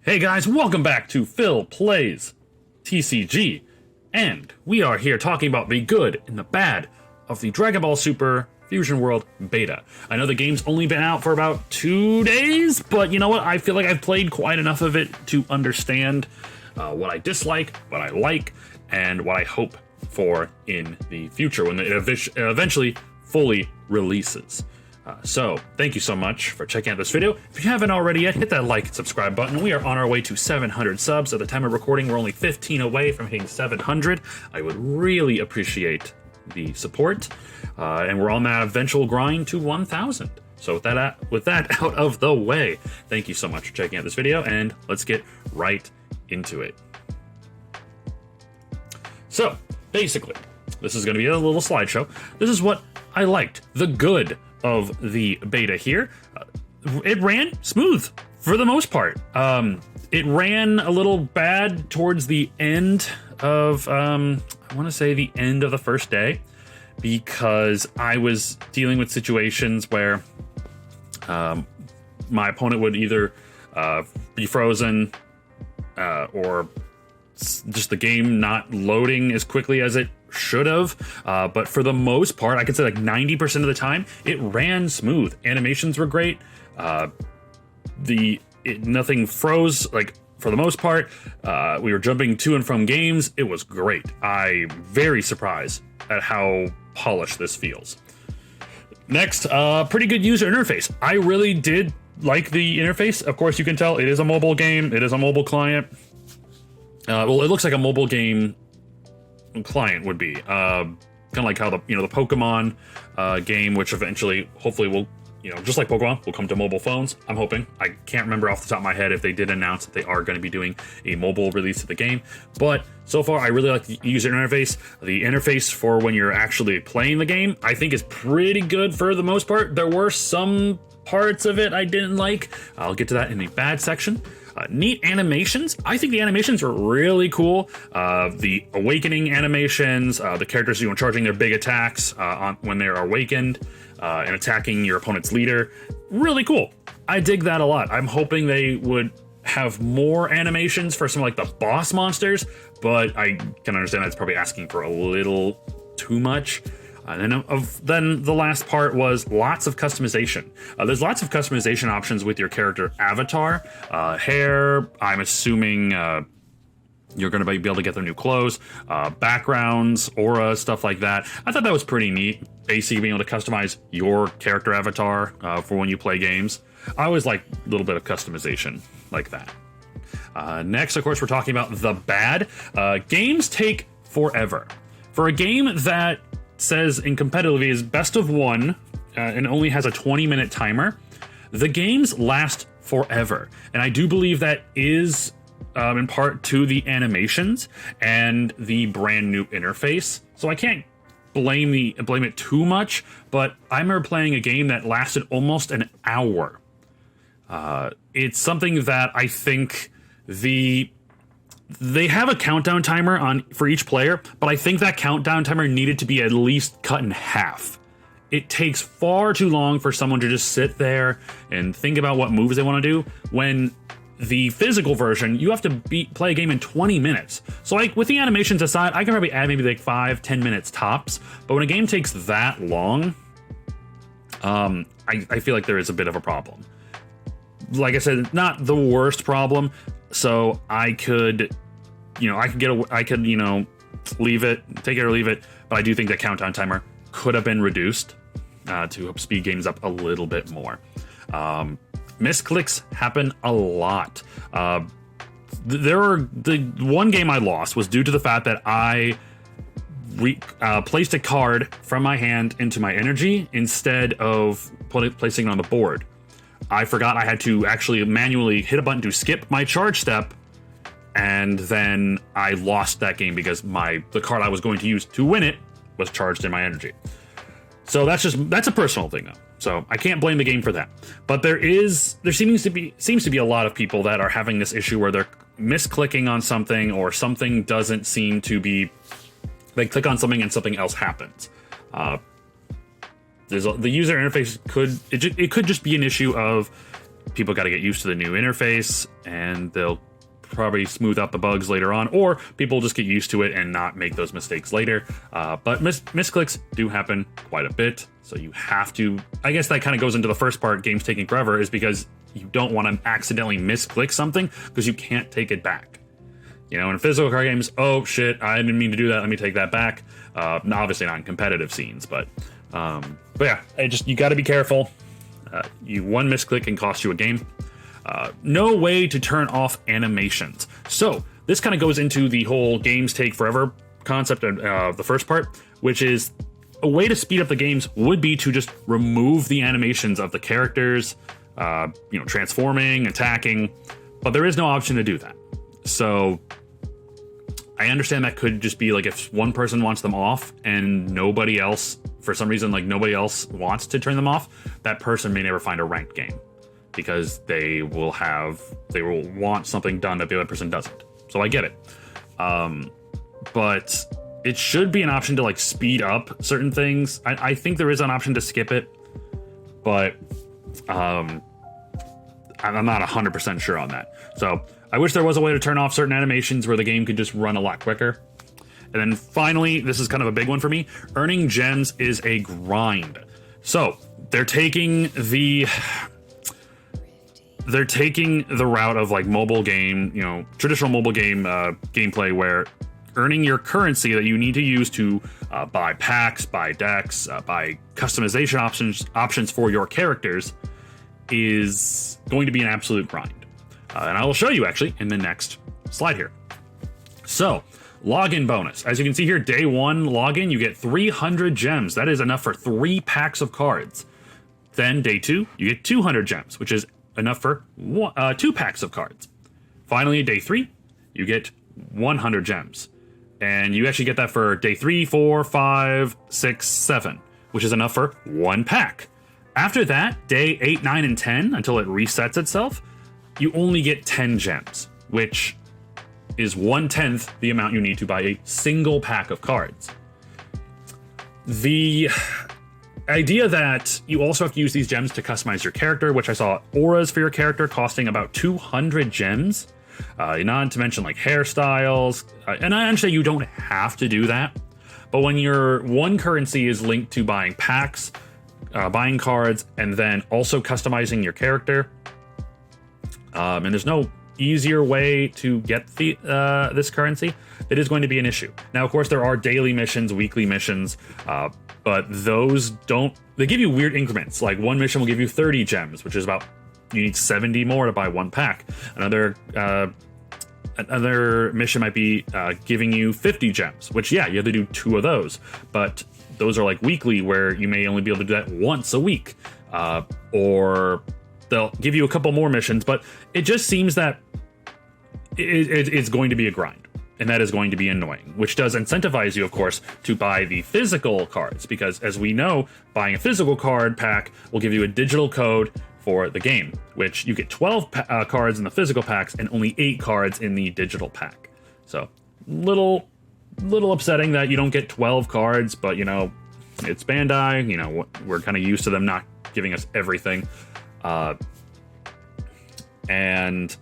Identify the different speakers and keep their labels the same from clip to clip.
Speaker 1: Hey guys, welcome back to Phil Plays TCG, and we are here talking about the good and the bad of the Dragonball Super Fusion World Beta. I know the game's only been out for about 2 days, but you know what? I feel like I've played quite enough of it to understand what I dislike, what I like, and what I hope for in the future when it eventually fully releases. So, thank you so much for checking out this video. If you haven't already yet, hit that like and subscribe button. We are on our way to 700 subs. At the time of recording, we're only 15 away from hitting 700. I would really appreciate the support. And we're on that eventual grind to 1,000. So with that out of the way, thank you so much for checking out this video, and let's get right into it. So, basically, this is going to be a little slideshow. This is what I liked. The good of the beta here. It ran smooth for the most part. It ran a little bad towards the end of, I want to say the end of the first day, because I was dealing with situations where my opponent would either be frozen or just the game not loading as quickly as it should have, but for the most part, I could say like 90% of the time, it ran smooth. Animations were great. Nothing froze, like for the most part. We were jumping to and from games. It was great. I'm very surprised at how polished this feels. Next, pretty good user interface. I really did like the interface. Of course, you can tell it is a mobile game. It is a mobile client. Well, it looks like a mobile game client would be kind of like how the Pokemon game, which eventually hopefully will, just like Pokemon, will come to mobile phones. I'm hoping. I can't remember off the top of my head if they did announce that they are going to be doing a mobile release of the game, but so far I really like the user interface. The interface for when you're actually playing the game, I think, is pretty good for the most part. There were some parts of it I didn't like. I'll get to that in the bad section. Neat animations. I think the animations were really cool. The awakening animations, the characters charging their big attacks when they're awakened and attacking your opponent's leader. Really cool. I dig that a lot. I'm hoping they would have more animations for some like the boss monsters, but I can understand that's probably asking for a little too much. And then the last part was lots of customization. There's lots of customization options with your character avatar. Hair, I'm assuming you're going to be able to get their new clothes, backgrounds, aura, stuff like that. I thought that was pretty neat, basically being able to customize your character avatar for when you play games. I always like a little bit of customization like that. Next, of course, we're talking about the bad. Games take forever. For a game that says in competitively is best of one and only has a 20-minute timer, the games last forever. And I do believe that is in part to the animations and the brand new interface. So I can't blame it too much, but I remember playing a game that lasted almost an hour. It's something that I think they have a countdown timer for each player, but I think that countdown timer needed to be at least cut in half. It takes far too long for someone to just sit there and think about what moves they want to do, when the physical version, you have to play a game in 20 minutes. So like with the animations aside, I can probably add maybe like 5-10 minutes tops, but when a game takes that long, I feel like there is a bit of a problem. Like I said, not the worst problem. So I could leave it, take it or leave it. But I do think that countdown timer could have been reduced to speed games up a little bit more. Misclicks happen a lot. The one game I lost was due to the fact that I placed a card from my hand into my energy instead of placing it on the board. I forgot I had to actually manually hit a button to skip my charge step, and then I lost that game because the card I was going to use to win it was charged in my energy. So that's a personal thing though. So I can't blame the game for that. But there seems to be a lot of people that are having this issue where they're misclicking on something, or something doesn't seem to be, they click on something and something else happens. The user interface could just be an issue of people got to get used to the new interface, and they'll probably smooth out the bugs later on, or people just get used to it and not make those mistakes later. But misclicks do happen quite a bit, so you have to, I guess that kind of goes into the first part, games taking forever, is because you don't want to accidentally misclick something because you can't take it back. You know, in physical card games, oh shit, I didn't mean to do that, let me take that back. Obviously not in competitive scenes, but yeah, you got to be careful. One misclick can cost you a game. No way to turn off animations. So this kind of goes into the whole games take forever concept of the first part, which is a way to speed up the games would be to just remove the animations of the characters, transforming, attacking, but there is no option to do that. So I understand that could just be like if one person wants them off and nobody else, for some reason, like nobody else wants to turn them off, that person may never find a ranked game because they will want something done that the other person doesn't. So I get it. But it should be an option to like speed up certain things. I think there is an option to skip it, but I'm not 100% sure on that. So I wish there was a way to turn off certain animations where the game could just run a lot quicker. And then finally, this is kind of a big one for me, earning gems is a grind. So they're taking the route of like mobile game, traditional mobile game gameplay where earning your currency that you need to use to buy packs, buy decks, buy customization options for your characters is going to be an absolute grind. And I will show you actually in the next slide here. So, login bonus. As you can see here, day 1 login, you get 300 gems. That is enough for 3 packs of cards. Then day 2, you get 200 gems, which is enough for 2 packs of cards. Finally, day 3, you get 100 gems. And you actually get that for day 3, 4, 5, 6, 7, which is enough for 1 pack. After that, day 8, 9, and 10, until it resets itself, you only get 10 gems, which is 1/10 the amount you need to buy a single pack of cards. The idea that you also have to use these gems to customize your character, which I saw auras for your character costing about 200 gems, not to mention like hairstyles, and I understand you don't have to do that, but when your one currency is linked to buying packs, buying cards, and then also customizing your character, and there's no easier way to get this currency, it is going to be an issue. Now, of course, there are daily missions, weekly missions, but those they give you weird increments. Like one mission will give you 30 gems, which is about, you need 70 more to buy 1 pack. Another mission might be giving you 50 gems, which, yeah, you have to do 2 of those, but those are like weekly, where you may only be able to do that once a week, or they'll give you a couple more missions, but it just seems that it's going to be a grind, and that is going to be annoying, which does incentivize you, of course, to buy the physical cards, because as we know, buying a physical card pack will give you a digital code for the game, which you get 12 cards in the physical packs and only 8 cards in the digital pack. So little upsetting that you don't get 12 cards, but it's Bandai, we're kind of used to them not giving us everything. And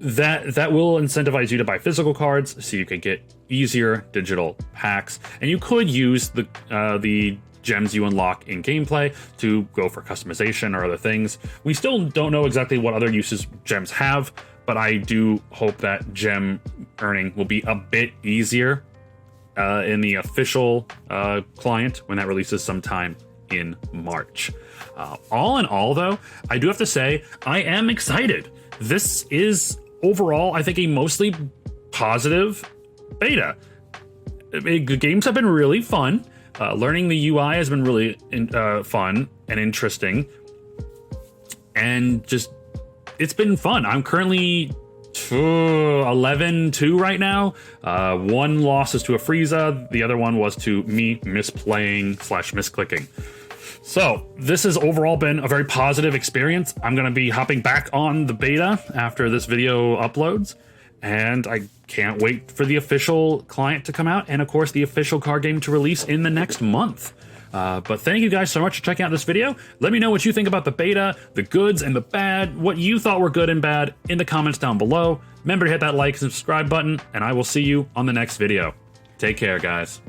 Speaker 1: that will incentivize you to buy physical cards so you can get easier digital packs, and you could use the gems you unlock in gameplay to go for customization or other things. We still don't know exactly what other uses gems have, but I do hope that gem earning will be a bit easier in the official client when that releases sometime in March. All in all, though, I do have to say I am excited. This is overall, I think, a mostly positive beta. Games have been really fun. Learning the UI has been really fun and interesting, and just it's been fun. I'm currently 11-2 right now. 1 loss is to a Frieza. The other one was to me misplaying/misclicking. So this has overall been a very positive experience. I'm going to be hopping back on the beta after this video uploads, and I can't wait for the official client to come out, and of course the official card game to release in the next month. But thank you guys so much for checking out this video. Let me know what you think about the beta, the goods and the bad, what you thought were good and bad in the comments down below. Remember to hit that like and subscribe button, and I will see you on the next video. Take care, guys.